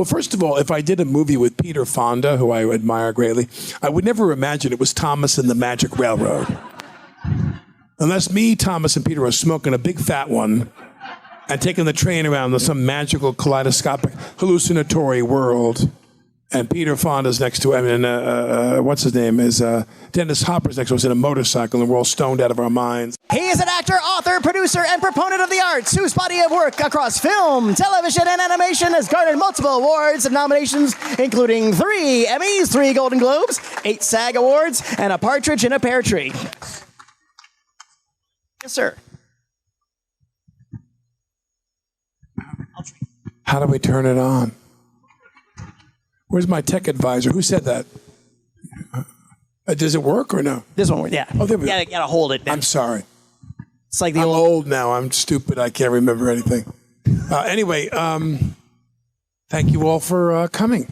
Well, first of all, if I did a movie with Peter Fonda, who I admire greatly, I would never imagine it was Thomas and the Magic Railroad. Unless me, Thomas, and Peter are smoking a big fat one and taking the train around some magical kaleidoscopic hallucinatory world. And Peter Fonda's next to him, and what's his name? Is Dennis Hopper's next to us in a motorcycle, and we're all stoned out of our minds. He is an actor, author, producer, and proponent of the arts, whose body of work across film, television, and animation has garnered multiple awards and nominations, including 3 Emmys, 3 Golden Globes, 8 SAG Awards, and a partridge in a pear tree. Yes, sir. How do we turn it on? Where's my tech advisor? Who said that? Does it work or no? This one, yeah. Oh, there we go. You gotta hold it. I'm sorry. It's like the I'm old now. I'm stupid. I can't remember anything. Anyway, thank you all for coming.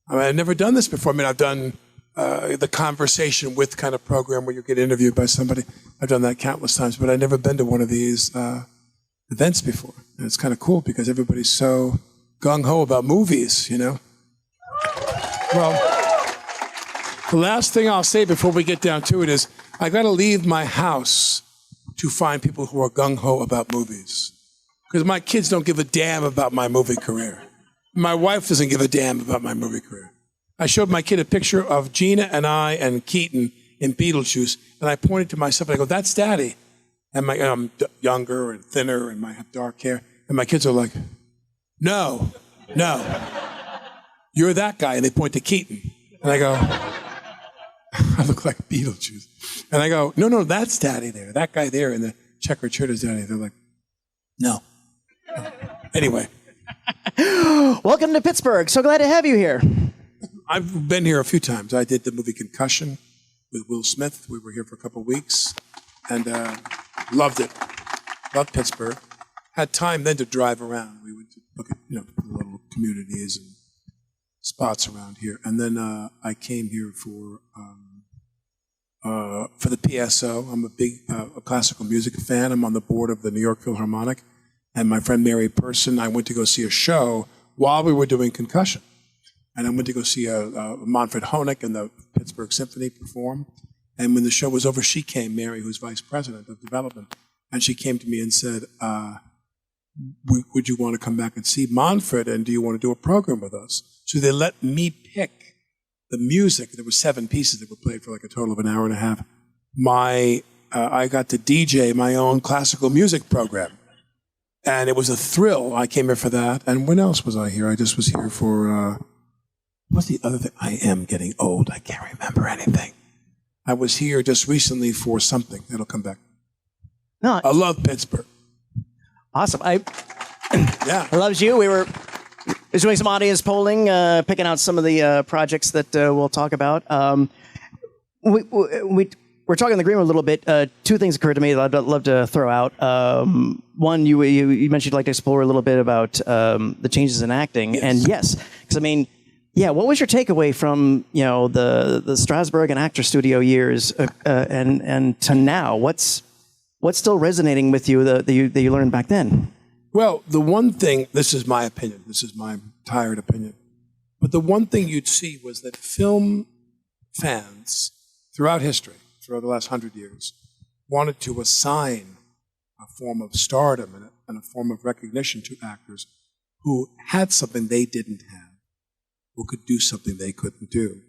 I've never done this before. I mean, I've done the conversation with kind of program where you get interviewed by somebody. I've done that countless times, but I've never been to one of these events before. And it's kind of cool because everybody's so gung-ho about movies, you know? Well, the last thing I'll say before we get down to it is I got to leave my house to find people who are gung-ho about movies. Because my kids don't give a damn about my movie career. My wife doesn't give a damn about my movie career. I showed my kid a picture of Gina and I and Keaton in Beetlejuice, and I pointed to myself and I go, "That's Daddy." And I'm younger and thinner and I have dark hair. And my kids are like, no, you're that guy. And they point to Keaton. And I go, I look like Beetlejuice. And I go, no, that's Daddy there. That guy there in the checkered shirt is Daddy. They're like, no. Anyway. Welcome to Pittsburgh. So glad to have you here. I've been here a few times. I did the movie Concussion with Will Smith. We were here for a couple of weeks. And loved it. Loved Pittsburgh. Had time then to drive around. We went to look at, little communities and spots around here. And then I came here for the PSO. I'm a big classical music fan. I'm on the board of the New York Philharmonic. And my friend Mary Person, I went to go see a show while we were doing Concussion. And I went to go see Manfred Honeck and the Pittsburgh Symphony perform. And when the show was over, she came, Mary, who's vice president of development, and she came to me and said, would you want to come back and see Manfred, and do you want to do a program with us? So they let me pick the music. There were 7 pieces that were played for like a total of an hour and a half. I got to DJ my own classical music program. And it was a thrill. I came here for that. And when else was I here? I just was here for, what's the other thing? I am getting old. I can't remember anything. I was here just recently for something. It'll come back. No, I love Pittsburgh. Awesome. Yeah. I loved you. We were doing some audience polling, picking out some of the projects that we'll talk about. We're talking in the green room a little bit. 2 things occurred to me that I'd love to throw out. One, you mentioned you'd like to explore a little bit about the changes in acting. Yes. And yes, because I mean, yeah, what was your takeaway from the Strasberg and Actor Studio years and to now? What's still resonating with you that you learned back then? Well, the one thing, this is my opinion, this is my tired opinion, but the one thing you'd see was that film fans throughout history, throughout the last 100 years, wanted to assign a form of stardom and a form of recognition to actors who had something they didn't have, who could do something they couldn't do.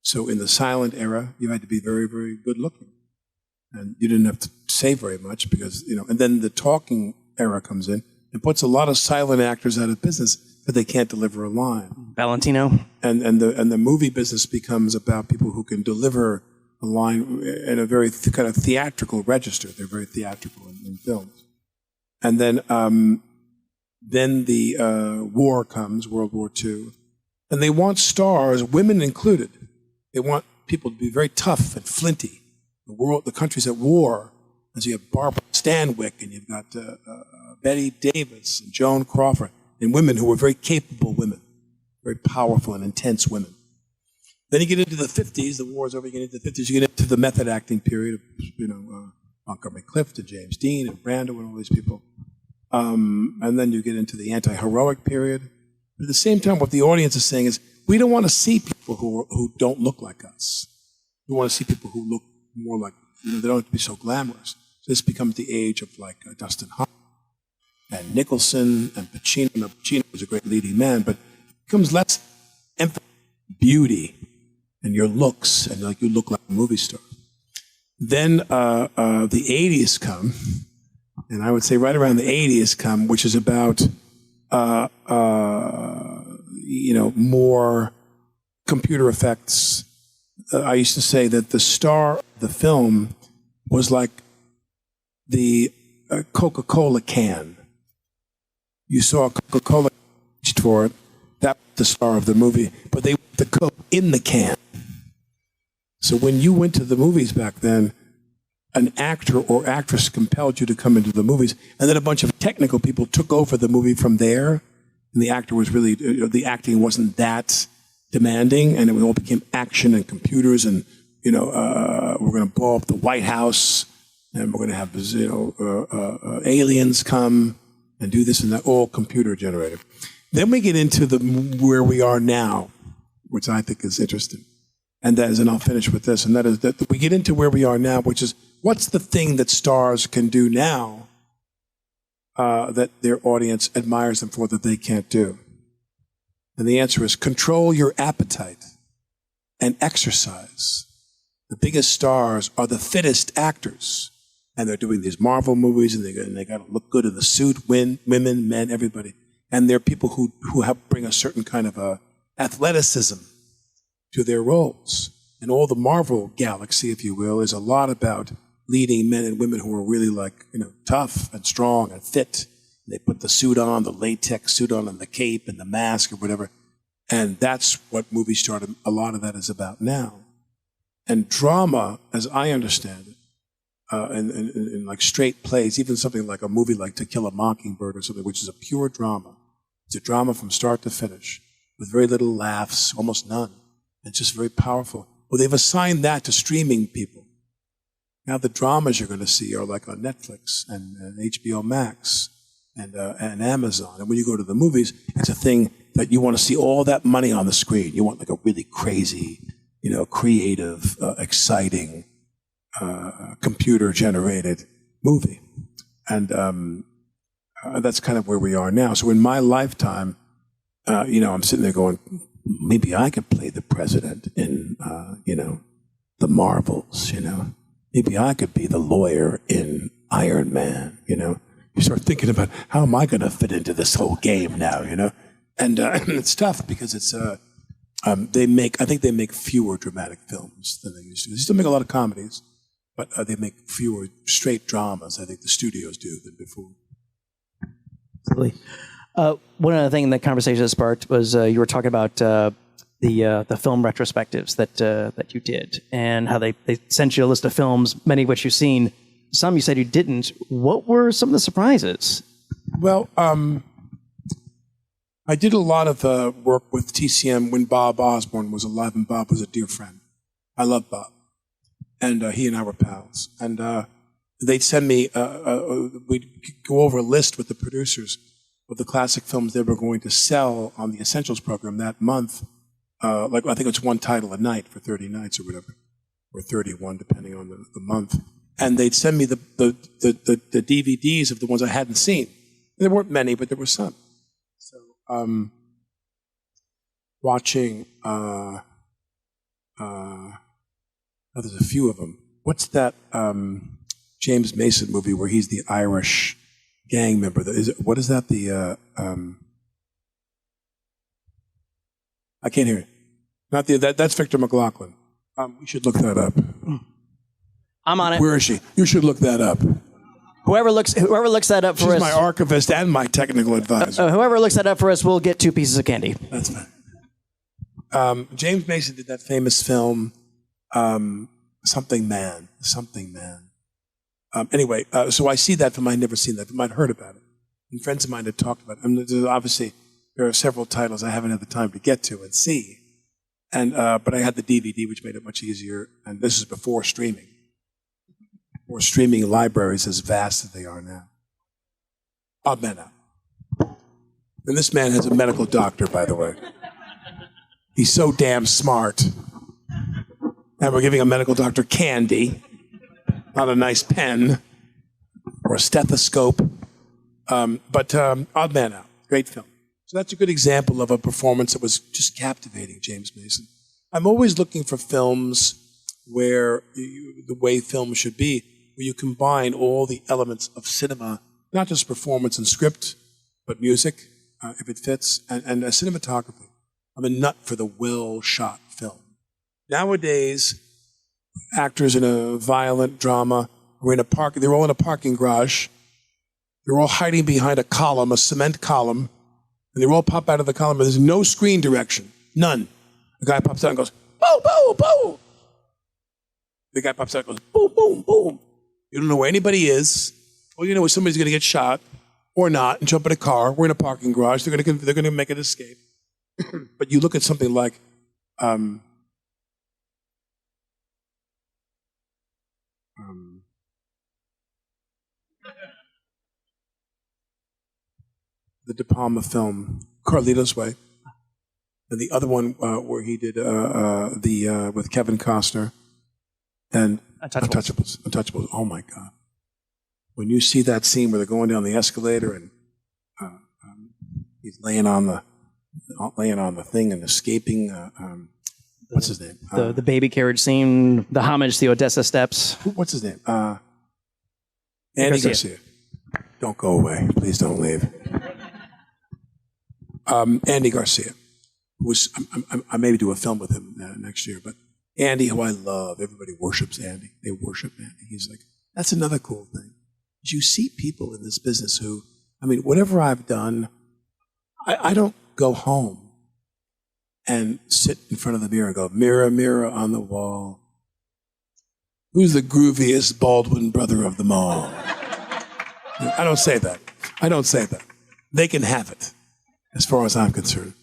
So in the silent era, you had to be very, very good looking. And you didn't have to say very much because, and then the talking era comes in and puts a lot of silent actors out of business because they can't deliver a line. Valentino. And the movie business becomes about people who can deliver a line in a very kind of theatrical register. They're very theatrical in films. And then the war comes, World War II. And they want stars, women included. They want people to be very tough and flinty. The country's at war. And so you have Barbara Stanwyck, and you've got Betty Davis and Joan Crawford, and women who were very capable women, very powerful and intense women. Then you get into the 50s, the war's over, you get into the 50s, you get into the method acting period of, Montgomery Clift and James Dean and Brando and all these people. And then you get into the anti-heroic period. But at the same time, what the audience is saying is, we don't want to see people who don't look like us. We want to see people who look more like, they don't have to be so glamorous. So this becomes the age of like Dustin Hoffman and Nicholson and Pacino. Now, Pacino was a great leading man, but it becomes less emphasis on beauty and your looks, and like you look like a movie star. Then the 80s come, and I would say right around the 80s come, which is about more computer effects. I used to say that the star of the film was like the Coca-Cola can. You saw a Coca-Cola reached for it, that was the star of the movie, but they put the Coke in the can. So when you went to the movies back then, an actor or actress compelled you to come into the movies, and then a bunch of technical people took over the movie from there, and the actor was really, the acting wasn't that demanding, and it all became action and computers, and we're going to blow up the White House, and we're going to have aliens come and do this and that, all computer generated. Then we get into where we are now, which I think is interesting. And that is, and I'll finish with this, and that is that we get into where we are now, which is, what's the thing that stars can do now that their audience admires them for that they can't do? And the answer is control your appetite and exercise. The biggest stars are the fittest actors. And they're doing these Marvel movies, and they got to look good in the suit, women, men, everybody. And they're people who help bring a certain kind of athleticism to their roles. And all the Marvel galaxy, if you will, is a lot about leading men and women who are really tough and strong and fit. They put the suit on, the latex suit on, and the cape and the mask or whatever. And that's what movie stardom, a lot of that is about now. And drama, as I understand it, in like straight plays, even something like a movie like To Kill a Mockingbird or something, which is a pure drama. It's a drama from start to finish, with very little laughs, almost none. It's just very powerful. Well, they've assigned that to streaming people. Now the dramas you're going to see are like on Netflix and HBO Max and Amazon. And when you go to the movies, it's a thing that you want to see all that money on the screen. You want like a really crazy, creative, exciting, computer-generated movie. And that's kind of where we are now. So in my lifetime, I'm sitting there going, maybe I could play the president in, the Marvels, Maybe I could be the lawyer in Iron Man, You start thinking about, how am I going to fit into this whole game now, And it's tough because it's, I think they make fewer dramatic films than they used to. They still make a lot of comedies, but they make fewer straight dramas, I think the studios do, than before. Absolutely. One other thing in the conversation that sparked was you were talking about the film retrospectives that you did, and how they sent you a list of films, many of which you've seen. Some you said you didn't. What were some of the surprises? Well, I did a lot of work with TCM when Bob Osborne was alive, and Bob was a dear friend. I love Bob. And he and I were pals. And they'd send me, we'd go over a list with the producers of the classic films they were going to sell on the Essentials program that month. I think it's one title a night for 30 nights or whatever, or 31, depending on the month. And they'd send me the DVDs of the ones I hadn't seen. And there weren't many, but there were some. So, watching, there's a few of them. What's that James Mason movie where he's the Irish gang member? What is that? I can't hear it. Not that's Victor McLaughlin. We should look that up. I'm on it. Where is she? You should look that up. Whoever looks that up for us. She's my archivist and my technical advisor. Whoever looks that up for us will get 2 pieces of candy. That's fine. James Mason did that famous film, Something Man. Anyway, so I see that film. I'd never seen that film. I'd heard about it. And friends of mine had talked about it. Obviously, there are several titles I haven't had the time to get to and see. But I had the DVD, which made it much easier. And this is before streaming. Or streaming libraries as vast as they are now. Augmenta. And this man has a medical doctor, by the way. He's so damn smart. And we're giving a medical doctor candy, not a nice pen or a stethoscope. But Odd Man Out, great film. So that's a good example of a performance that was just captivating, James Mason. I'm always looking for films where the way film should be, where you combine all the elements of cinema, not just performance and script, but music, if it fits, and cinematography. I'm a nut for the well-shot film. Nowadays, actors in a violent drama are in a park. They're all in a parking garage. They're all hiding behind a column, a cement column, and they all pop out of the column. But there's no screen direction, none. The guy pops out and goes, boom, boom, boom. The guy pops out and goes, boom, boom, boom. You don't know where anybody is. All you know is somebody's going to get shot or not and jump in a car. We're in a parking garage. They're going to make an escape. But you look at something like the De Palma film, Carlito's Way, and the other one where he did with Kevin Costner and Untouchables. Oh my God! When you see that scene where they're going down the escalator and he's laying on the thing and escaping. What's his name? The baby carriage scene, the homage to the Odessa Steps. What's his name? Andy Garcia. Don't go away. Please don't leave. Andy Garcia. I maybe do a film with him next year, but Andy, who I love, everybody worships Andy. They worship Andy. He's like, that's another cool thing. You see people in this business who, whatever I've done, I don't go home and sit in front of the mirror and go, mirror, mirror on the wall, who's the grooviest Baldwin brother of them all? I don't say that. They can have it, as far as I'm concerned.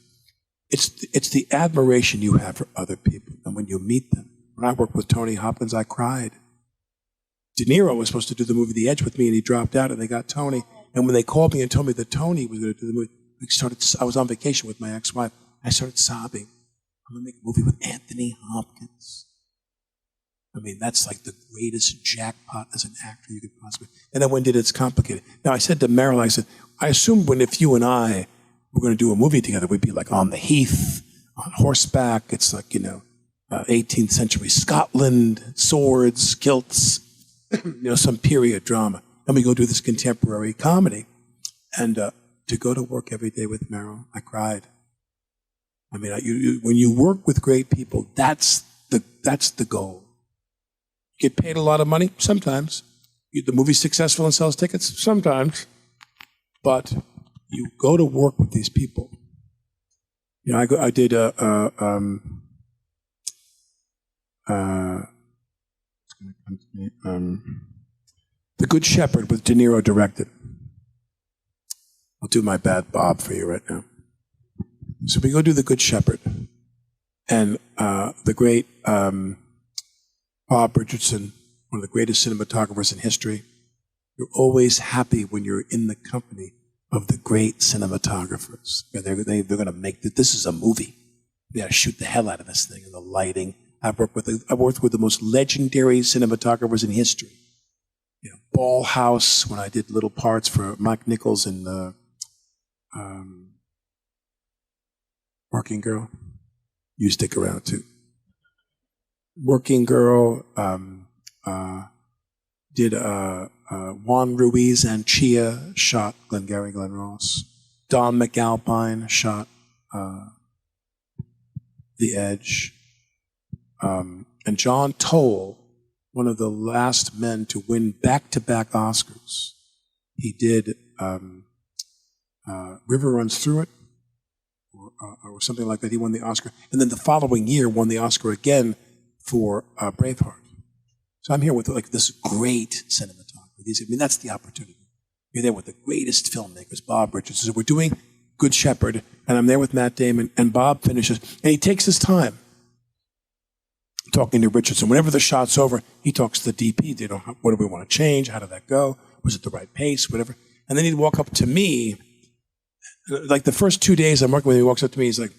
It's the admiration you have for other people. And when you meet them, when I worked with Tony Hopkins, I cried. De Niro was supposed to do the movie The Edge with me, and he dropped out, and they got Tony. And when they called me and told me that Tony was going to do the movie, I was on vacation with my ex-wife. I started sobbing. I'm going to make a movie with Anthony Hopkins. That's like the greatest jackpot as an actor you could possibly. And then when did It's Complicated? Now, I said to Meryl, I assumed if you and I were going to do a movie together, we'd be like on the heath, on horseback. It's like, 18th century Scotland, swords, kilts, some period drama. And we go do this contemporary comedy. And to go to work every day with Meryl, I cried. When you work with great people, that's the goal. You get paid a lot of money? Sometimes. The movie's successful and sells tickets? Sometimes. But you go to work with these people. I did The Good Shepherd with De Niro directed. I'll do my bad Bob for you right now. So we go do The Good Shepherd. And the great Bob Richardson, one of the greatest cinematographers in history, you're always happy when you're in the company of the great cinematographers. They're going to make this is a movie. They got to shoot the hell out of this thing and the lighting. I've worked with the most legendary cinematographers in history. Ball House, when I did little parts for Mike Nichols in Working Girl. You stick around too. Working Girl, did Juan Ruiz and Chia shot Glengarry Glen Ross. Don McAlpine shot The Edge. And John Toll, one of the last men to win back-to-back Oscars. He did River Runs Through It, or something like that. He won the Oscar. And then the following year won the Oscar again for Braveheart. So I'm here with this great cinematography. That's the opportunity. You're there with the greatest filmmakers, Bob Richardson. So we're doing Good Shepherd, and I'm there with Matt Damon, and Bob finishes, and he takes his time talking to Richardson. Whenever the shot's over, he talks to the DP. What do we want to change? How did that go? Was it the right pace? Whatever. And then he'd walk up to me, Like the first 2 days I'm working with him, he walks up to me, he's like,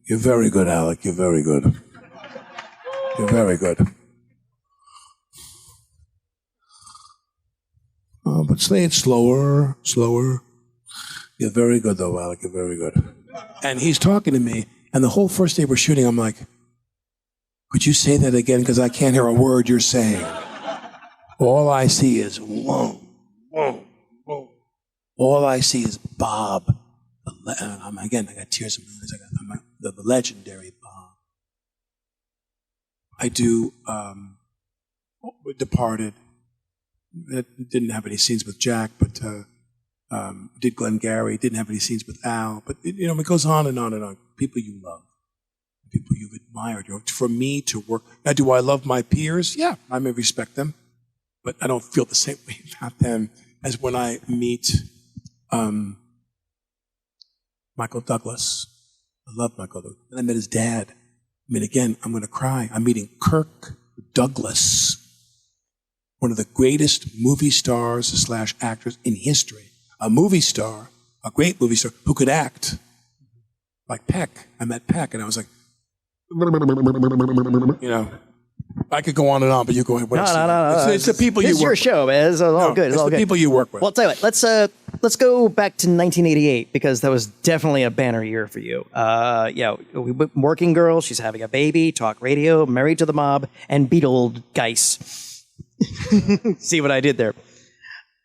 "You're very good, Alec. You're very good. You're very good. Oh, but say it slower, slower. You're very good, though, Alec. You're very good." And he's talking to me, and the whole first day we're shooting, I'm like, "Could you say that again? Because I can't hear a word you're saying. All I see is whoa, whoa, whoa. All I see is Bob." Again, I got tears in my eyes. The legendary Bob. I do Departed. It didn't have any scenes with Jack, but did Glengarry. Didn't have any scenes with Al. But it goes on and on and on. People you love, people you've admired. For me to work. Now, do I love my peers? Yeah, I may respect them, but I don't feel the same way about them as when I meet Michael Douglas. I love Michael Douglas. And I met his dad. Again, I'm going to cry. I'm meeting Kirk Douglas, one of the greatest movie stars / actors in history. A movie star, a great movie star, who could act like Peck. I met Peck, and I was like, I could go on and on, but you go ahead. No. It's the people you work with. It's your show, man. It's all good. It's all the good. people you work with. Well, I'll tell you what. Let's go back to 1988 because that was definitely a banner year for you. Working Girl, She's Having a Baby, Talk Radio, Married to the Mob, and Beetlegeist. See what I did there?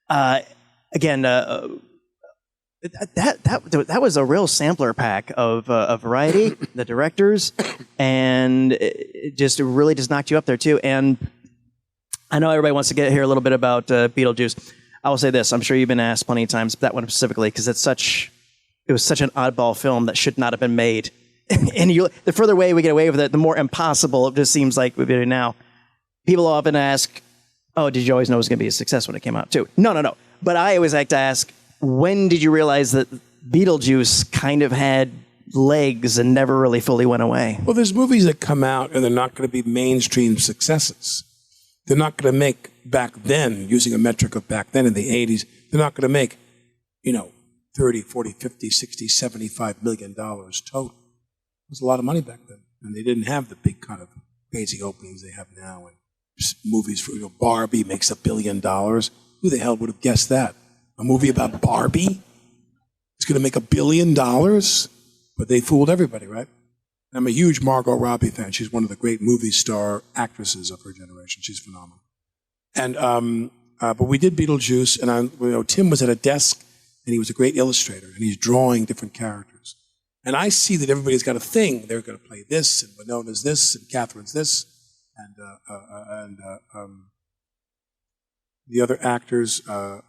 That was a real sampler pack of Variety, the directors, and it really just knocked you up there too. And I know everybody wants to hear a little bit about Beetlejuice. I will say this: I'm sure you've been asked plenty of times, but that one specifically because it was such an oddball film that should not have been made. And the further away we get away with it, the more impossible it just seems like we're doing now. People often ask, "Oh, did you always know it was going to be a success when it came out too?" No. But I always like to ask, when did you realize that Beetlejuice kind of had legs and never really fully went away? Well, there's movies that come out and they're not going to be mainstream successes. They're not going to make back then, using a metric of back then in the 80s, they're not going to make, 30, 40, 50, 60, $75 million total. It was a lot of money back then. And they didn't have the big kind of crazy openings they have now. And movies for, Barbie makes $1 billion. Who the hell would have guessed that? A movie about Barbie is going to make $1 billion? But they fooled everybody, right? I'm a huge Margot Robbie fan. She's one of the great movie star actresses of her generation. She's phenomenal. And but we did Beetlejuice, and Tim was at a desk, and he was a great illustrator, and he's drawing different characters. And I see that everybody's got a thing. They're going to play this, and Winona's this, and Catherine's this, and the other actors are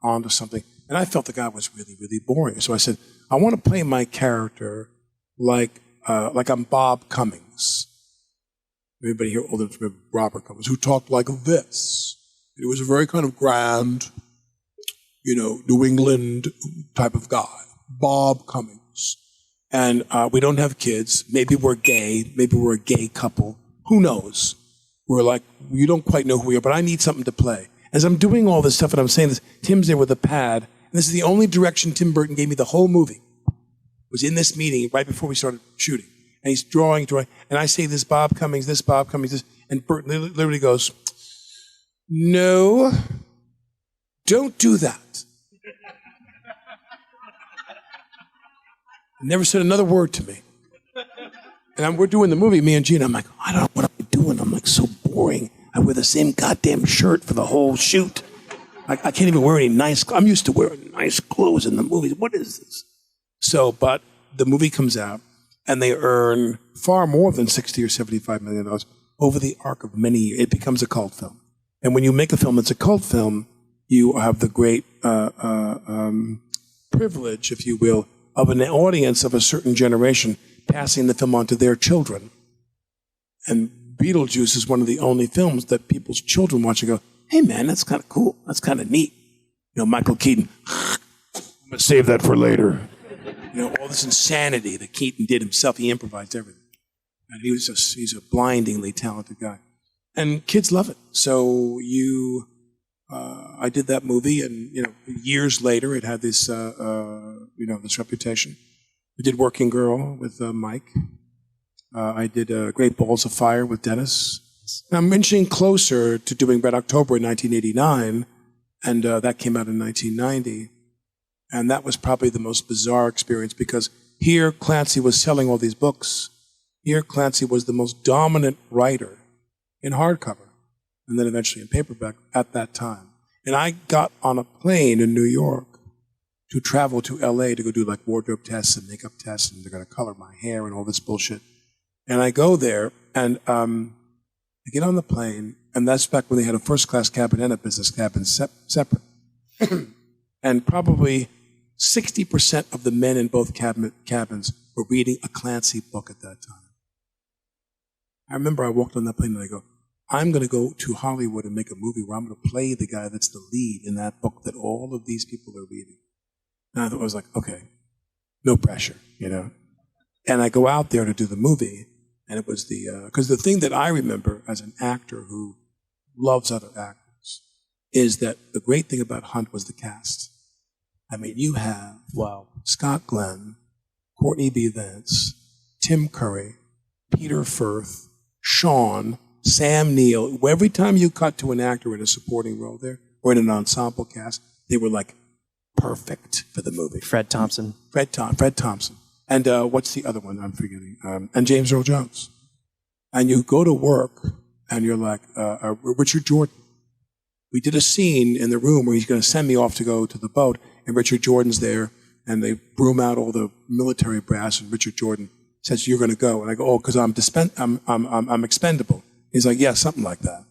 onto something. And I felt the guy was really, really boring. So I said, I want to play my character like I'm Bob Cummings. Everybody here older than remember Robert Cummings, who talked like this. He was a very kind of grand, New England type of guy. Bob Cummings. And we don't have kids. Maybe we're gay. Maybe we're a gay couple. Who knows? We're like, you don't quite know who we are, but I need something to play. As I'm doing all this stuff and I'm saying this, Tim's there with a pad. And this is the only direction Tim Burton gave me the whole movie. Was in this meeting right before we started shooting. And he's drawing. And I say this Bob Cummings, this. And Burton literally goes, no, don't do that. Never said another word to me. And we're doing the movie, me and Gina. I'm like, I don't know what I'm doing. I'm like so boring. I wear the same goddamn shirt for the whole shoot. I can't even wear any nice clothes. I'm used to wearing nice clothes in the movies. What is this? But the movie comes out, and they earn far more than $60 or $75 million over the arc of many years. It becomes a cult film. And when you make a film that's a cult film, you have the great privilege, if you will, of an audience of a certain generation passing the film on to their children. And Beetlejuice is one of the only films that people's children watch and go, hey man, that's kind of cool. That's kind of neat. Michael Keaton, I'm going to save that for later. All this insanity that Keaton did himself. He improvised everything. And he's a blindingly talented guy. And kids love it. So you I did that movie, and years later, it had this this reputation. I did Working Girl with Mike. I did Great Balls of Fire with Dennis. I'm inching closer to doing Red October in 1989, and that came out in 1990. And that was probably the most bizarre experience because here Clancy was selling all these books. Here Clancy was the most dominant writer in hardcover, and then eventually in paperback at that time. And I got on a plane in New York to travel to LA to go do like wardrobe tests and makeup tests, and they're going to color my hair and all this bullshit. And I go there, and I get on the plane, and that's back when they had a first-class cabin and a business cabin separate. And probably 60% of the men in both cabins were reading a Clancy book at that time. I remember I walked on that plane and I go, I'm going to go to Hollywood and make a movie where I'm going to play the guy that's the lead in that book that all of these people are reading. And I was like, okay, no pressure, And I go out there to do the movie, and it was because the thing that I remember as an actor who loves other actors is that the great thing about Hunt was the cast. I mean, you have Scott Glenn, Courtney B. Vance, Tim Curry, Peter Firth, Sean, Sam Neill. Every time you cut to an actor in a supporting role there, or in an ensemble cast, they were like perfect for the movie. Fred Thompson. Fred Thompson. And what's the other one I'm forgetting? And James Earl Jones. And you go to work, and you're like, Richard Jordan. We did a scene in the room where he's going to send me off to go to the boat, and Richard Jordan's there, and they broom out all the military brass, and Richard Jordan says, you're going to go. And I go, oh, because I'm expendable. He's like, yeah, something like that.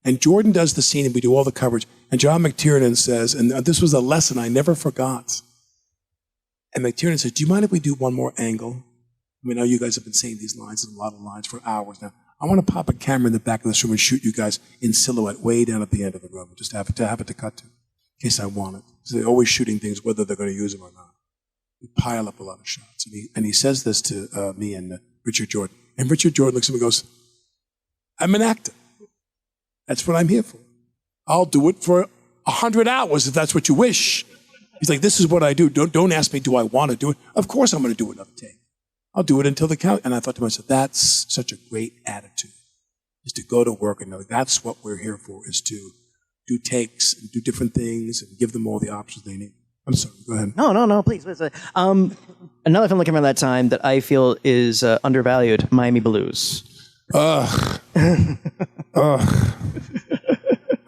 And Jordan does the scene, and we do all the coverage. And John McTiernan says, and this was a lesson I never forgot. And McTiernan says, do you mind if we do one more angle? I know you guys have been saying these lines and a lot of lines for hours now. I want to pop a camera in the back of this room and shoot you guys in silhouette way down at the end of the room. Just have it to cut to, in case I want it. So they're always shooting things, whether they're going to use them or not. We pile up a lot of shots. And he says this to me and Richard Jordan. And Richard Jordan looks at me and goes, I'm an actor. That's what I'm here for. I'll do it for 100 hours if that's what you wish. He's like, this is what I do. Don't ask me, do I want to do it? Of course I'm going to do another take. I'll do it until the count. And I thought to myself, that's such a great attitude, is to go to work and know that's what we're here for, is to do takes and do different things and give them all the options they need. I'm sorry, go ahead. No, please. Another film that came around that time that I feel is undervalued, Miami Blues.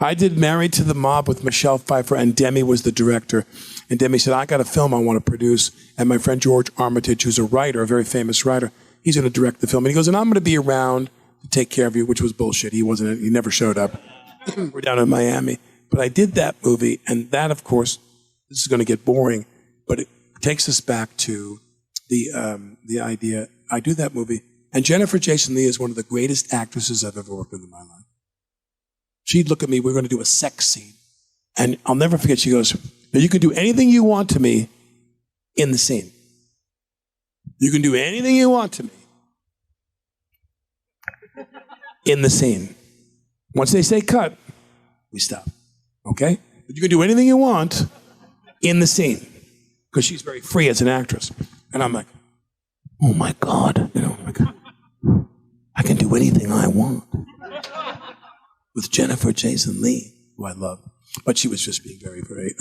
I did Married to the Mob with Michelle Pfeiffer, and Demi was the director. And Demi said, I got a film I want to produce. And my friend George Armitage, who's a writer, a very famous writer, he's going to direct the film. And he goes, and I'm going to be around to take care of you, which was bullshit. He never showed up. We're down in Miami. But I did that movie, and that, of course, this is going to get boring, but it takes us back to the idea. I do that movie, and Jennifer Jason Leigh is one of the greatest actresses I've ever worked with in my life. She'd look at me, we're going to do a sex scene. And I'll never forget, she goes, now you can do anything you want to me in the scene. You can do anything you want to me in the scene. Once they say cut, we stop. Okay? But you can do anything you want in the scene. Because she's very free as an actress. And I'm like, oh my God. I can do anything I want. With Jennifer Jason Leigh, who I love. But she was just being very, very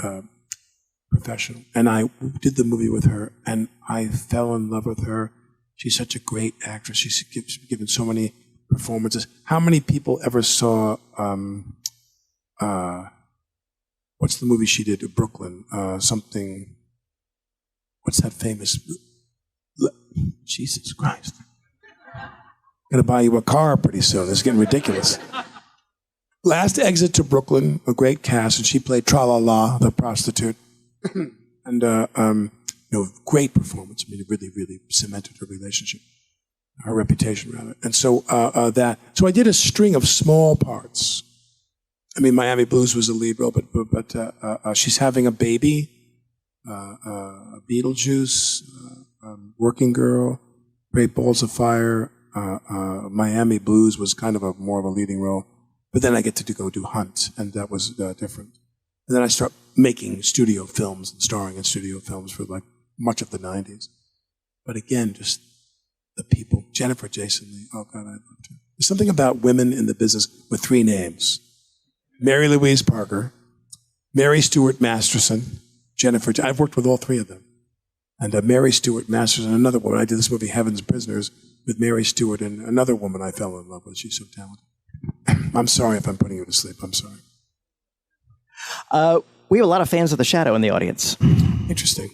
professional. And I did the movie with her, and I fell in love with her. She's such a great actress. She's given so many performances. How many people ever saw, what's the movie she did, Brooklyn? What's that famous, Jesus Christ. I'm going to buy you a car pretty soon. It's getting ridiculous. Last Exit to Brooklyn, a great cast, and she played Tra-La-La, the prostitute. And, great performance. I mean, it really, really cemented her relationship, her reputation, rather. And so so I did a string of small parts. I mean, Miami Blues was a lead role, but she's having a baby, Beetlejuice, Working Girl, Great Balls of Fire, Miami Blues was kind of more of a leading role. But then I get to go do Hunt, and that was different. And then I start making studio films and starring in studio films for like much of the 90s. But again, just the people. Jennifer Jason Leigh. Oh, God, I loved her. There's something about women in the business with 3 names. Mary Louise Parker, Mary Stuart Masterson, Jennifer. I've worked with all 3 of them. And Mary Stuart Masterson, another woman. I did this movie, Heaven's Prisoners, with Mary Stuart and another woman I fell in love with. She's so talented. I'm sorry if I'm putting you to sleep. I'm sorry. We have a lot of fans of The Shadow in the audience. Interesting,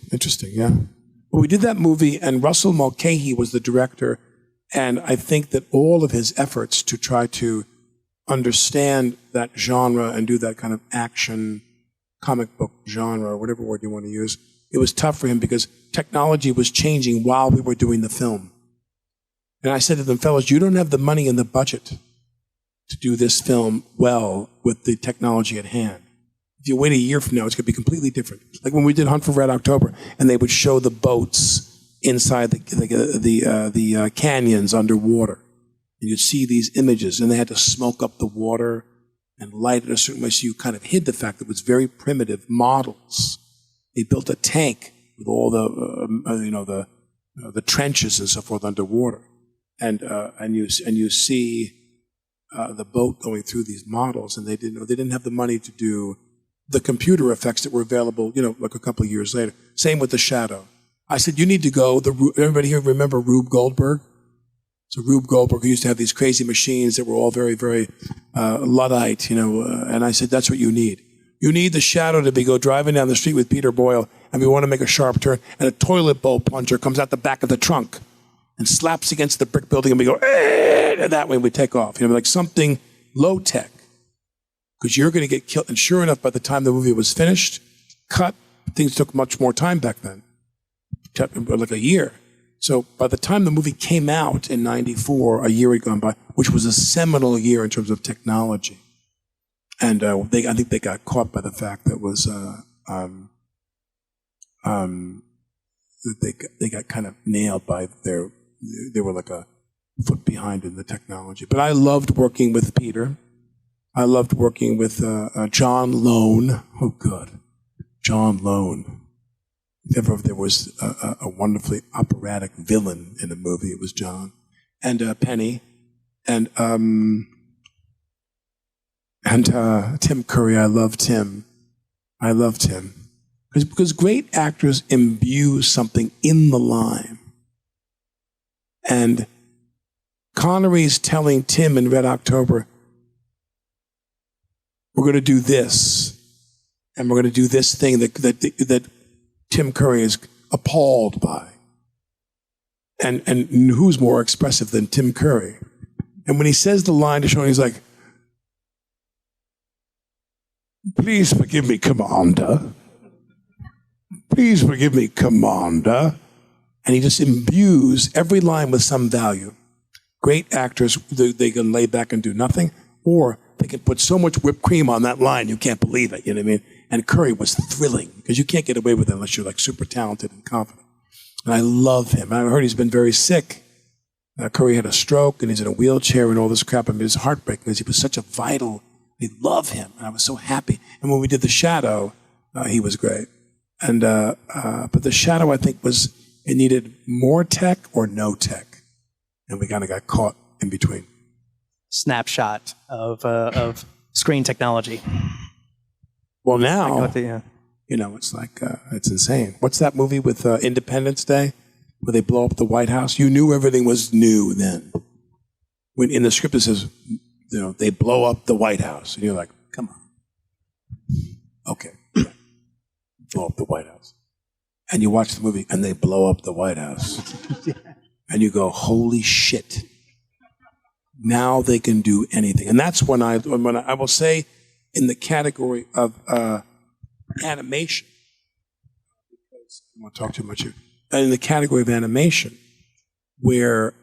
yeah. Well, we did that movie, and Russell Mulcahy was the director, and I think that all of his efforts to try to understand that genre and do that kind of action comic book genre, or whatever word you want to use, it was tough for him because technology was changing while we were doing the film. And I said to them, fellas, you don't have the money and the budget to do this film well with the technology at hand. If you wait a year from now, it's going to be completely different. Like when we did Hunt for Red October, and they would show the boats inside the canyons underwater. And you'd see these images, and they had to smoke up the water and light it a certain way, so you kind of hid the fact that it was very primitive models. They built a tank with all the trenches and so forth underwater, and you see the boat going through these models, and they didn't have the money to do the computer effects that were available, like a couple of years later. Same with The Shadow. I said, you need to go. Everybody here remember Rube Goldberg? So Rube Goldberg used to have these crazy machines that were all very, very Luddite, and I said, that's what you need. You need The Shadow to go driving down the street with Peter Boyle, and we want to make a sharp turn, and a toilet bowl plunger comes out the back of the trunk and slaps against the brick building, and we go, and that way we take off. Like something low-tech, because you're going to get killed. And sure enough, by the time the movie was finished, cut, things took much more time back then, like a year. So by the time the movie came out in 94, a year had gone by, which was a seminal year in terms of technology. And I think they got caught by the fact that was that they got kind of nailed by they were like a foot behind in the technology. But I loved working with Peter. I loved working with John Lone. Oh, good. John Lone. If ever there was a wonderfully operatic villain in a movie, it was John. And Penny. And Tim Curry. I love Tim. Because great actors imbue something in the line. And Connery's telling Tim in Red October, we're going to do this, and we're going to do this thing that Tim Curry is appalled by. And who's more expressive than Tim Curry? And when he says the line to Sean, he's like, please forgive me, Commander. Please forgive me, Commander. And he just imbues every line with some value. Great actors, they can lay back and do nothing, or they can put so much whipped cream on that line, you can't believe it, you know what I mean? And Curry was thrilling, because you can't get away with it unless you're like super talented and confident. And I love him. I heard he's been very sick. Curry had a stroke, and he's in a wheelchair and all this crap. I mean, it's heartbreaking, because he was such a vital, we love him, and I was so happy. And when we did The Shadow, he was great. And but The Shadow, I think, it needed more tech or no tech. And we kind of got caught in between. Snapshot of screen technology. Well, now, it's like, it's insane. What's that movie with Independence Day where they blow up the White House? You knew everything was new then. When in the script it says, they blow up the White House. And you're like, come on. Okay. Yeah. Blow up the White House. And you watch the movie and they blow up the White House. And you go, holy shit. Now they can do anything. And that's when I will say, in the category of animation, because I don't want to talk too much here, in the category of animation, where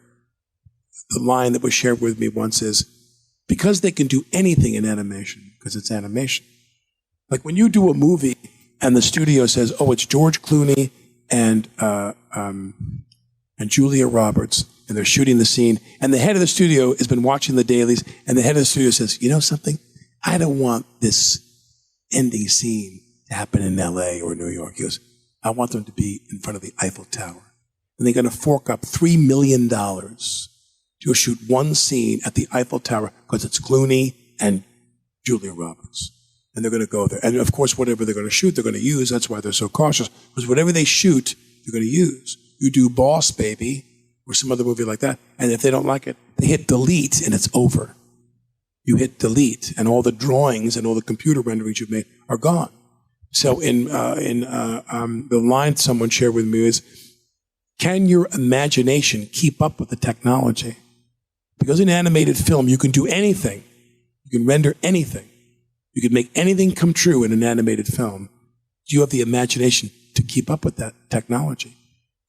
the line that was shared with me once is, because they can do anything in animation, because it's animation. Like when you do a movie and the studio says, oh, it's George Clooney and Julia Roberts, and they're shooting the scene. And the head of the studio has been watching the dailies, and the head of the studio says, you know something? I don't want this ending scene to happen in LA or New York. He goes, I want them to be in front of the Eiffel Tower. And they're going to fork up $3 million to shoot one scene at the Eiffel Tower because it's Clooney and Julia Roberts. And they're going to go there. And of course, whatever they're going to shoot, they're going to use. That's why they're so cautious. Because whatever they shoot, they're going to use. You do Boss Baby or some other movie like that, and if they don't like it, they hit delete and it's over. You hit delete, and all the drawings and all the computer renderings you've made are gone. So the line someone shared with me is, can your imagination keep up with the technology? Because in animated film, you can do anything. You can render anything. You can make anything come true in an animated film. Do you have the imagination to keep up with that technology?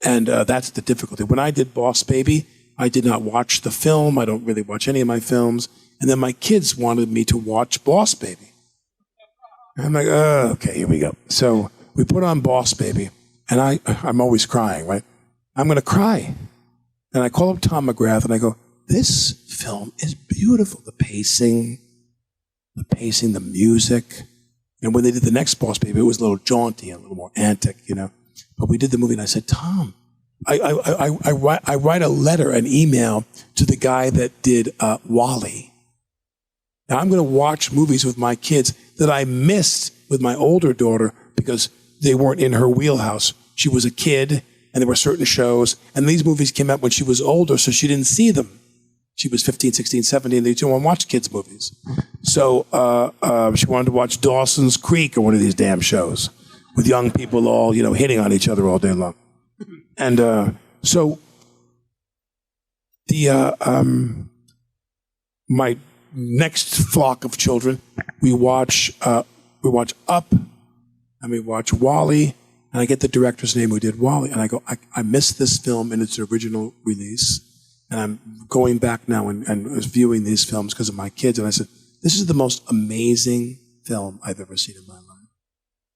And that's the difficulty. When I did Boss Baby, I did not watch the film. I don't really watch any of my films. And then my kids wanted me to watch Boss Baby. And I'm like, okay, here we go. So we put on Boss Baby, and I'm always crying, right? I'm going to cry. And I call up Tom McGrath, and I go, this film is beautiful. The pacing, the music. And when they did the next Boss Baby, it was a little jaunty and a little more antic, you know. But we did the movie, and I said, Tom, I write a letter, an email to the guy that did WALL-E. Now, I'm going to watch movies with my kids that I missed with my older daughter because they weren't in her wheelhouse. She was a kid, and there were certain shows, and these movies came out when she was older, so she didn't see them. She was 15, 16, 17. They didn't want to watch kids' movies. So she wanted to watch Dawson's Creek or one of these damn shows with young people all, you know, hitting on each other all day long. And so my next flock of children, we watch Up, and we watch WALL-E, and I get the director's name who did WALL-E, and I go, I missed this film in its original release, and I'm going back now and viewing these films because of my kids, and I said, this is the most amazing film I've ever seen in my life.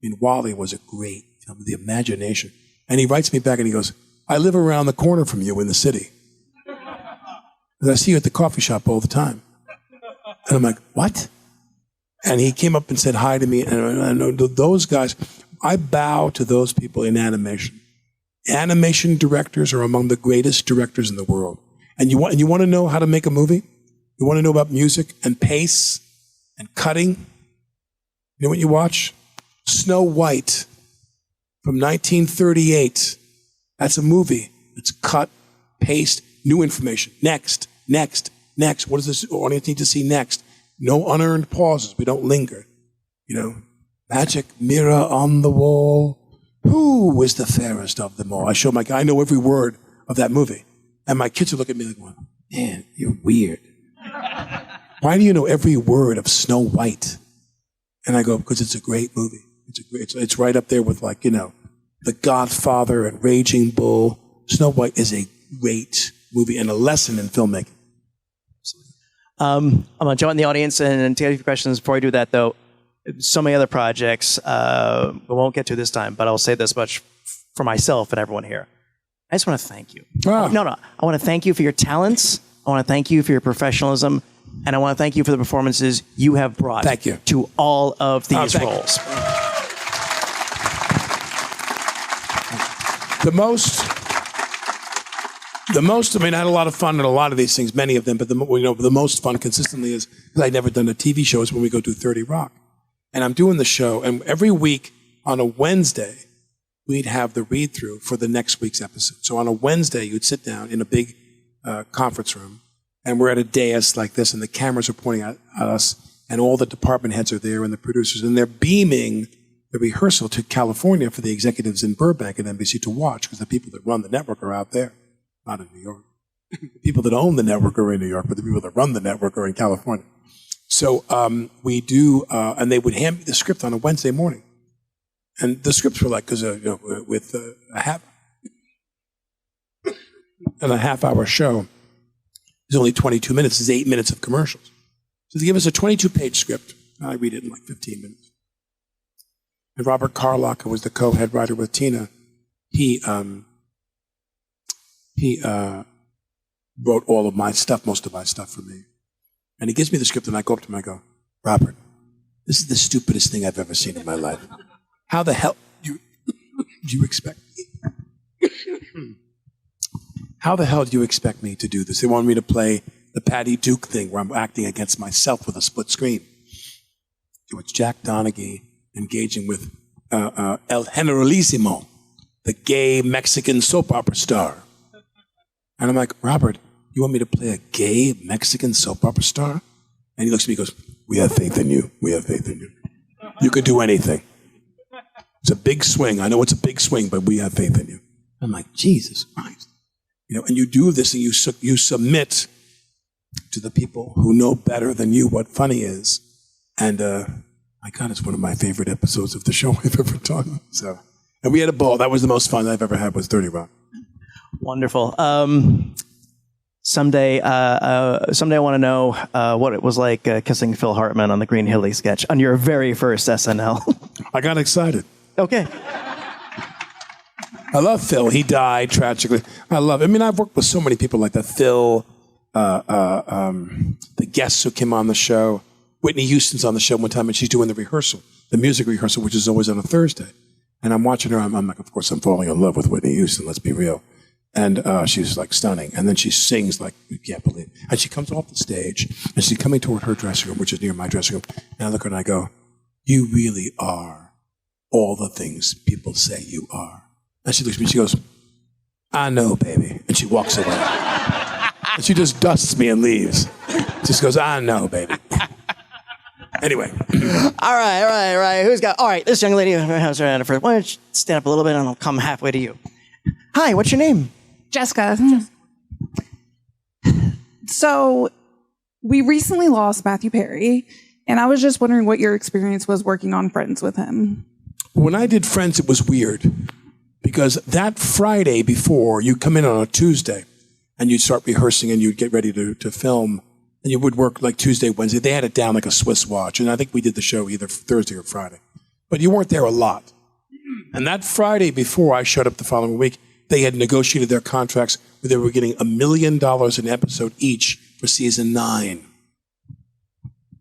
I mean, WALL-E was a great film, the imagination. And he writes me back and he goes, I live around the corner from you in the city. And I see you at the coffee shop all the time. And I'm like, what? And he came up and said hi to me. And I know those guys, I bow to those people in animation. Animation directors are among the greatest directors in the world. And you want to know how to make a movie? You want to know about music and pace and cutting? You know what you watch? Snow White from 1938. That's a movie. It's cut, paste, new information. Next. What does this audience need to see next? No unearned pauses. We don't linger. You know, magic mirror on the wall. Who is the fairest of them all? I show my guy. I know every word of that movie. And my kids would look at me like, man, you're weird. Why do you know every word of Snow White? And I go, because it's a great movie. It's right up there with, like, you know, The Godfather and Raging Bull. Snow White is a great movie and a lesson in filmmaking. I'm going to jump in the audience and take a few questions. Before I do that, though, so many other projects we won't get to this time, but I'll say this much for myself and everyone here. I just want to thank you. Ah. No. I want to thank you for your talents. I want to thank you for your professionalism. And I want to thank you for the performances you have brought to all of these roles. The most, I mean, I had a lot of fun in a lot of these things, many of them, but the most fun consistently is, because I'd never done a TV show, is when we go do 30 Rock. And I'm doing the show, and every week on a Wednesday, we'd have the read-through for the next week's episode. So on a Wednesday, you'd sit down in a big conference room, and we're at a dais like this, and the cameras are pointing at us, and all the department heads are there, and the producers, and they're beaming the rehearsal to California for the executives in Burbank and NBC to watch, because the people that run the network are out there, not in New York. The people that own the network are in New York, but the people that run the network are in California. So we do, and they would hand me the script on a Wednesday morning. And the scripts were like, because with a half-hour show, there's only 22 minutes. There's 8 minutes of commercials. So they give us a 22-page script. I read it in like 15 minutes. And Robert Carlock, who was the co-head writer with Tina, he wrote all of my stuff, most of my stuff for me. And he gives me the script, and I go up to him and I go, Robert, this is the stupidest thing I've ever seen in my life. How the hell do you expect me? How the hell do you expect me to do this? They want me to play the Patty Duke thing where I'm acting against myself with a split screen. So it's Jack Donaghy engaging with El Generalissimo, the gay Mexican soap opera star. And I'm like, Robert, you want me to play a gay Mexican soap opera star? And he looks at me and goes, we have faith in you. We have faith in you. You can do anything. It's a big swing. I know it's a big swing, but we have faith in you. I'm like, Jesus Christ. And you do this and you submit to the people who know better than you what funny is. And my God, it's one of my favorite episodes of the show I've ever done. So, and we had a ball. That was the most fun I've ever had was 30 Rock. Wonderful. Someday I want to know what it was like kissing Phil Hartman on the Green Hilly sketch on your very first SNL. I got excited. Okay. I love Phil. He died tragically. I've worked with so many people like that. Phil, the guests who came on the show. Whitney Houston's on the show one time, and she's doing the rehearsal, the music rehearsal, which is always on a Thursday. And I'm watching her. I'm like, of course, I'm falling in love with Whitney Houston. Let's be real. And she's like stunning. And then she sings like you can't believe it. And she comes off the stage, and she's coming toward her dressing room, which is near my dressing room. And I look at her and I go, you really are all the things people say you are. And she looks at me, she goes, I know, baby. And she walks away. And she just dusts me and leaves. Just goes, I know, baby. Anyway. All right. Who's got... All right, this young lady has her hand up first. Why don't you stand up a little bit and I'll come halfway to you. Hi, what's your name? Jessica. So we recently lost Matthew Perry, and I was just wondering what your experience was working on Friends with him. When I did Friends, it was weird. Because that Friday before, you come in on a Tuesday, and you'd start rehearsing, and you'd get ready to film, and you would work like Tuesday, Wednesday. They had it down like a Swiss watch, and I think we did the show either Thursday or Friday. But you weren't there a lot. And that Friday before I showed up the following week, they had negotiated their contracts where they were getting $1 million an episode each for season 9.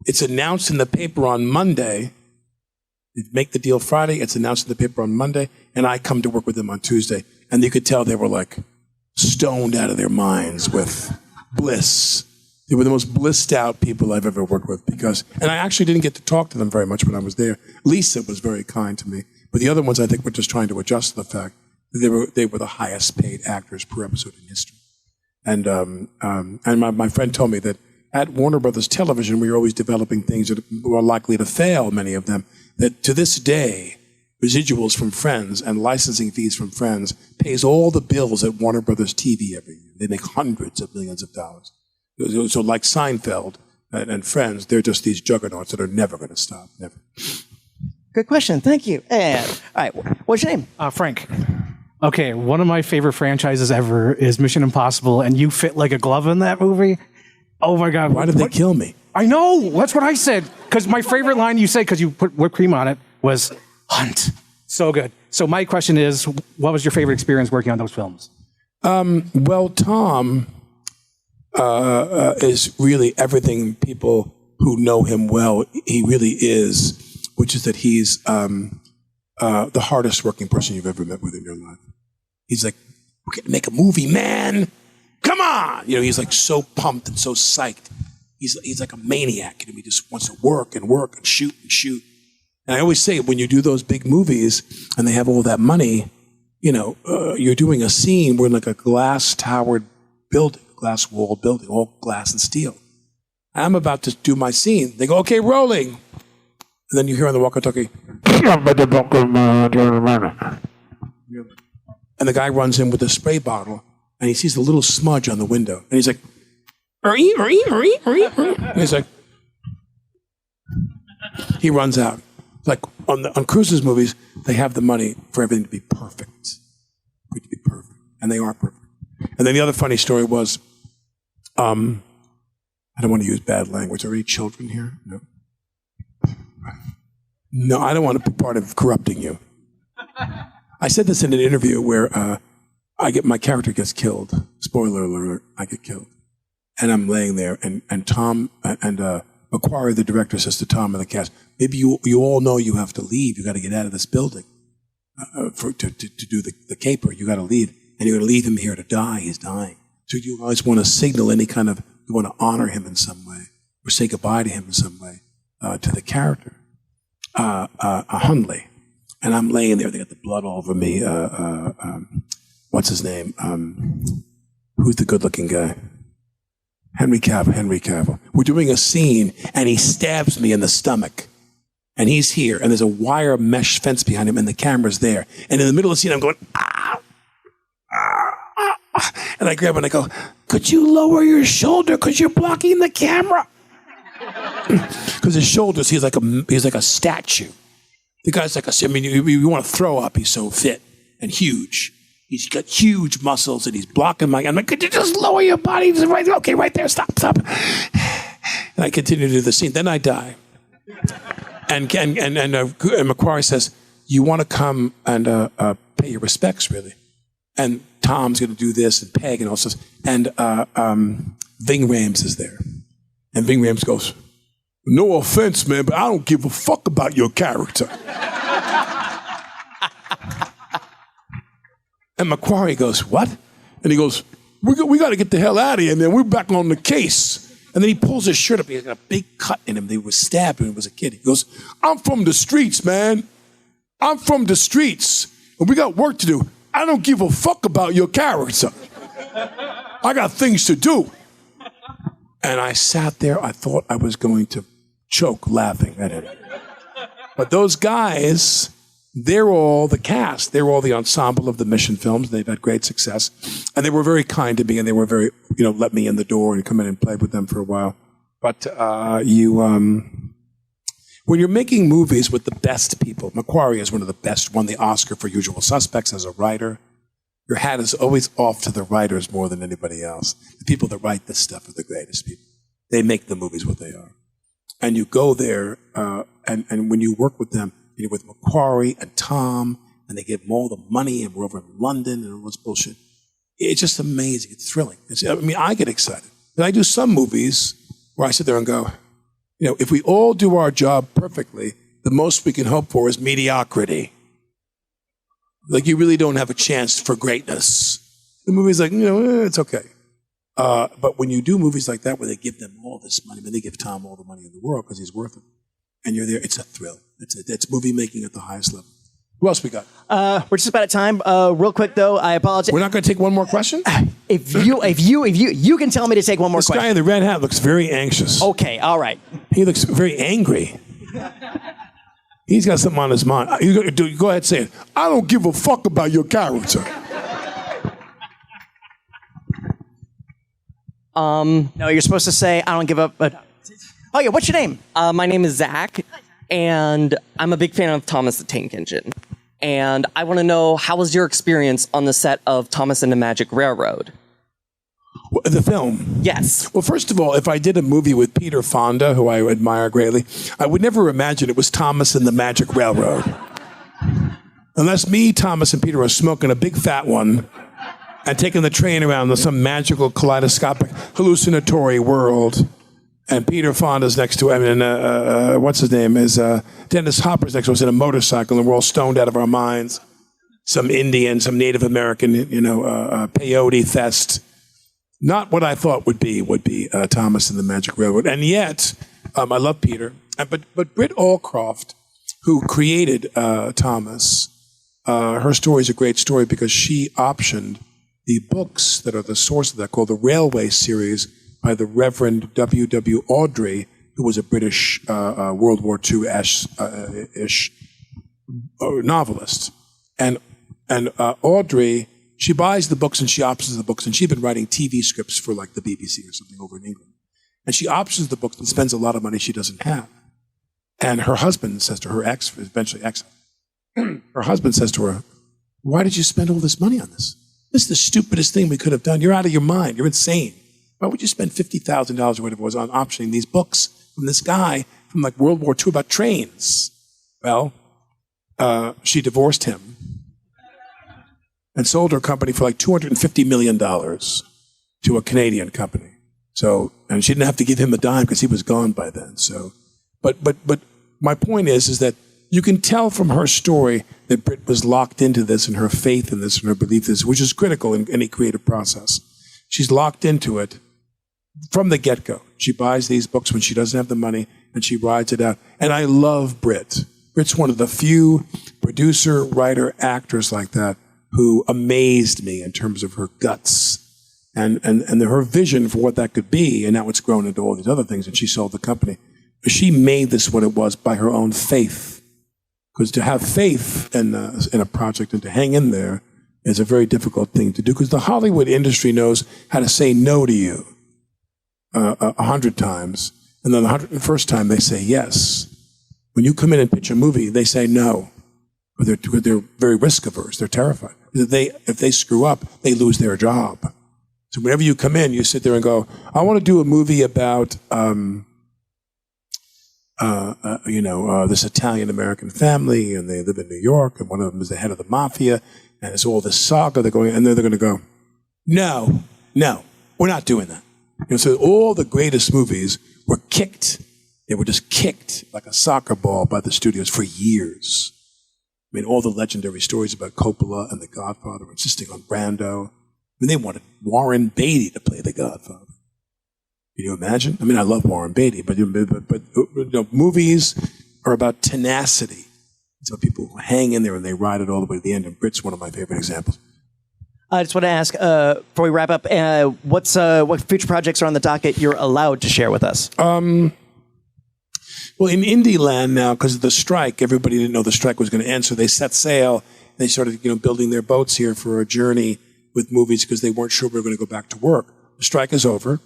It's announced in the paper on Monday. They make the deal Friday. It's announced in the paper on Monday. And I come to work with them on Tuesday. And you could tell they were like stoned out of their minds with bliss. They were the most blissed out people I've ever worked with and I actually didn't get to talk to them very much when I was there. Lisa was very kind to me. But the other ones, I think, were just trying to adjust to the fact that they were the highest paid actors per episode in history. And my friend told me that at Warner Brothers Television, we were always developing things that were likely to fail, many of them, that to this day, residuals from Friends and licensing fees from Friends pays all the bills at Warner Brothers TV every year. They make hundreds of millions of dollars. So like Seinfeld and Friends, they're just these juggernauts that are never going to stop, never. Good question. Thank you. And, all right, what's your name? Frank. Okay, one of my favorite franchises ever is Mission Impossible, and you fit like a glove in that movie. Oh my God. Why did they kill me? I know. That's what I said. Because my favorite line you said, because you put whipped cream on it, was hunt. So good. So my question is, what was your favorite experience working on those films? Well, Tom is really everything people who know him well, he really is, which is that he's the hardest working person you've ever met with in your life. He's like, we're going to make a movie, man. Come on. He's like so pumped and so psyched. He's like a maniac. He just wants to work and shoot and shoot. And I always say, when you do those big movies and they have all that money, you're doing a scene where like a glass-towered building, glass-walled building, all glass and steel. I'm about to do my scene. They go, okay, rolling. And then you hear on the walkie-talkie, and the guy runs in with a spray bottle, and he sees a little smudge on the window. And he's like, and he's like, he runs out. Like on Cruise's movies, they have the money for everything to be perfect. And they are perfect. And then the other funny story was, I don't want to use bad language. Are any children here? No. No, I don't want to be part of corrupting you. I said this in an interview where my character gets killed. Spoiler alert, I get killed. And I'm laying there, and Tom and Macquarie, the director, says to Tom and the cast, maybe you all know you have to leave. You got to get out of this building to do the caper. You got to leave. And you're going to leave him here to die. He's dying. So you always want to signal any kind of, you want to honor him in some way or say goodbye to him in some way to the character. Hundley. And I'm laying there. They got the blood all over me. What's his name? Who's the good-looking guy? Henry Cavill. We're doing a scene, and he stabs me in the stomach. And he's here, and there's a wire mesh fence behind him, and the camera's there. And in the middle of the scene, I'm going, ah, ah, ah. And I grab him and I go, could you lower your shoulder because you're blocking the camera? Because his shoulders, he's like a statue. The guy's like you want to throw up. He's so fit and huge. He's got huge muscles and he's blocking I'm like, could you just lower your body? Okay, right there, stop. And I continue to do the scene. Then I die. And Macquarie says, you want to come and pay your respects, really? And Tom's going to do this, and Peg, and all this. And Ving Rhames is there. And Ving Rhames goes, no offense, man, but I don't give a fuck about your character. And Macquarie goes, what? And he goes, we got to get the hell out of here, man. We're back on the case. And then he pulls his shirt up. He's got a big cut in him. He was stabbed when he was a kid. He goes, I'm from the streets, man. I'm from the streets. And we got work to do. I don't give a fuck about your character. I got things to do. And I sat there. I thought I was going to choke laughing at him. But those guys, they're all the cast. They're all the ensemble of the Mission films. They've had great success. And they were very kind to me, and they were very, let me in the door and come in and play with them for a while. But when you're making movies with the best people, Macquarie is one of the best, won the Oscar for Usual Suspects as a writer. Your hat is always off to the writers more than anybody else. The people that write this stuff are the greatest people. They make the movies what they are. And you go there, and when you work with them, you're with Macquarie and Tom, and they give them all the money, and we're over in London and all this bullshit. It's just amazing. It's thrilling. I get excited. And I do some movies where I sit there and go, if we all do our job perfectly, the most we can hope for is mediocrity. Like, you really don't have a chance for greatness. The movie's like, it's okay. But when you do movies like that where they give them all this money, they give Tom all the money in the world because he's worth it, and you're there, it's a thrill. It's movie making at the highest level. Who else we got? We're just about at time. Real quick though, I apologize. We're not going to take one more question? If you can tell me to take one more question. This guy in the red hat looks very anxious. Okay, all right. He looks very angry. He's got something on his mind. Go ahead, say it. I don't give a fuck about your character. No, you're supposed to say, I don't give up. Oh yeah, what's your name? My name is Zach, and I'm a big fan of Thomas the Tank Engine. And I want to know, how was your experience on the set of Thomas and the Magic Railroad? The film? Yes. Well, first of all, if I did a movie with Peter Fonda, who I admire greatly, I would never imagine it was Thomas and the Magic Railroad. Unless me, Thomas, and Peter are smoking a big fat one and taking the train around some magical kaleidoscopic hallucinatory world. And Peter Fonda's next to him, and what's his name? Is Dennis Hopper's next to us in a motorcycle, and we're all stoned out of our minds. Some Indian, some Native American, peyote fest. Not what I thought would be Thomas and the Magic Railroad. And yet, I love Peter. But Britt Allcroft, who created Thomas, her story is a great story because she optioned the books that are the source of that, called the Railway series, by the Reverend W.W. Awdry, who was a British World War II-ish novelist. And Awdry, she buys the books and she options the books, and she'd been writing TV scripts for like the BBC or something over in England. And she options the books and spends a lot of money she doesn't have. And her husband says to her eventually ex, her husband says to her, why did you spend all this money on this? This is the stupidest thing we could have done. You're out of your mind. You're insane. Why would you spend $50,000 or whatever it was on optioning these books from this guy from like World War II about trains? Well, she divorced him. and sold her company for like $250 million to a Canadian company. So, and she didn't have to give him a dime because he was gone by then. So, but my point is that you can tell from her story that Britt was locked into this and her faith in this and her belief in this, which is critical in any creative process. She's locked into it from the get-go. She buys these books when she doesn't have the money and she rides it out. And I love Britt. Britt's one of the few producer, writer, actors like that who amazed me in terms of her guts and her vision for what that could be. And now it's grown into all these other things, and she sold the company. But she made this what it was by her own faith. Because to have faith in a project and to hang in there is a very difficult thing to do, because the Hollywood industry knows how to say no to you 100 times, and then the 101st time they say yes. When you come in and pitch a movie, they say no. They're very risk averse. They're terrified. If they screw up, they lose their job. So whenever you come in, you sit there and go, I want to do a movie about this Italian-American family, and they live in New York, and one of them is the head of the mafia, and it's all this saga they're going, and then they're going to go, no, we're not doing that. So all the greatest movies were kicked. They were just kicked like a soccer ball by the studios for years. I mean, all the legendary stories about Coppola and The Godfather insisting on Brando. I mean, they wanted Warren Beatty to play The Godfather. Can you imagine? I mean, I love Warren Beatty, but movies are about tenacity. It's about people who hang in there and they ride it all the way to the end. And Britt's one of my favorite examples. I just want to ask, before we wrap up, what future projects are on the docket you're allowed to share with us? Well, in indie land now, because of the strike, everybody didn't know the strike was going to end, so they set sail. They started, building their boats here for a journey with movies because they weren't sure we were going to go back to work. The strike is over.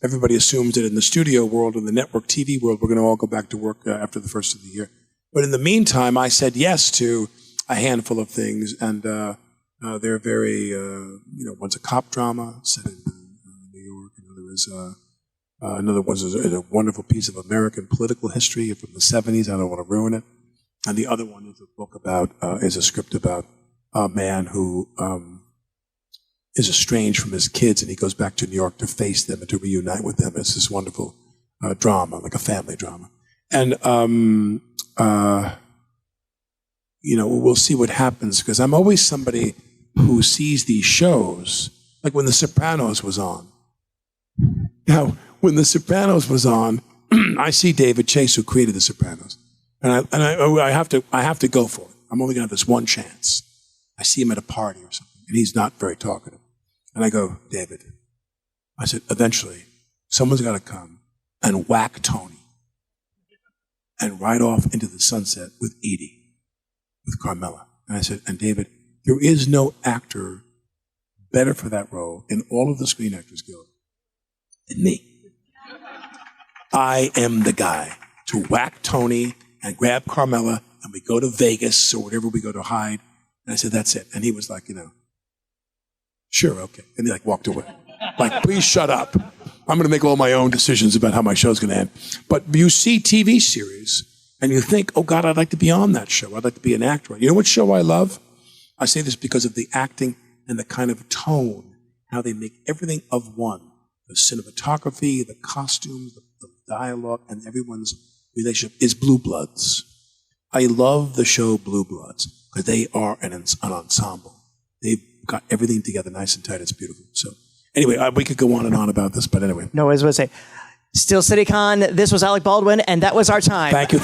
Everybody assumes that in the studio world and the network TV world, we're going to all go back to work after the first of the year. But in the meantime, I said yes to a handful of things, and they're very, one's a cop drama set in New York. Another was a wonderful piece of American political history from the 70s. I don't want to ruin it. And the other one is a book is a script about a man who is estranged from his kids, and he goes back to New York to face them and to reunite with them. It's this wonderful drama, like a family drama. And, we'll see what happens, because I'm always somebody who sees these shows, like when The Sopranos was on. Now, when The Sopranos was on, I see David Chase, who created The Sopranos, and I have to go for it. I'm only going to have this one chance. I see him at a party or something, and he's not very talkative. And I go, David, I said, eventually, someone's got to come and whack Tony and ride off into the sunset with Edie, with Carmela. And I said, and David, there is no actor better for that role in all of the Screen Actors Guild than me. I am the guy to whack Tony and grab Carmela, and we go to Vegas or whatever we go to hide. And I said, that's it. And he was like, sure, okay. And he walked away. Like, please shut up. I'm going to make all my own decisions about how my show's going to end. But you see TV series and you think, oh God, I'd like to be on that show. I'd like to be an actor. You know what show I love? I say this because of the acting and the kind of tone, how they make everything of one. The cinematography, the costumes, the dialogue, and everyone's relationship is Blue Bloods. I love the show Blue Bloods because they are an ensemble. They've got everything together nice and tight. It's beautiful. So anyway, we could go on and on about this, but anyway. No, I was going to say, Steel City Con, this was Alec Baldwin, and that was our time. Thank you.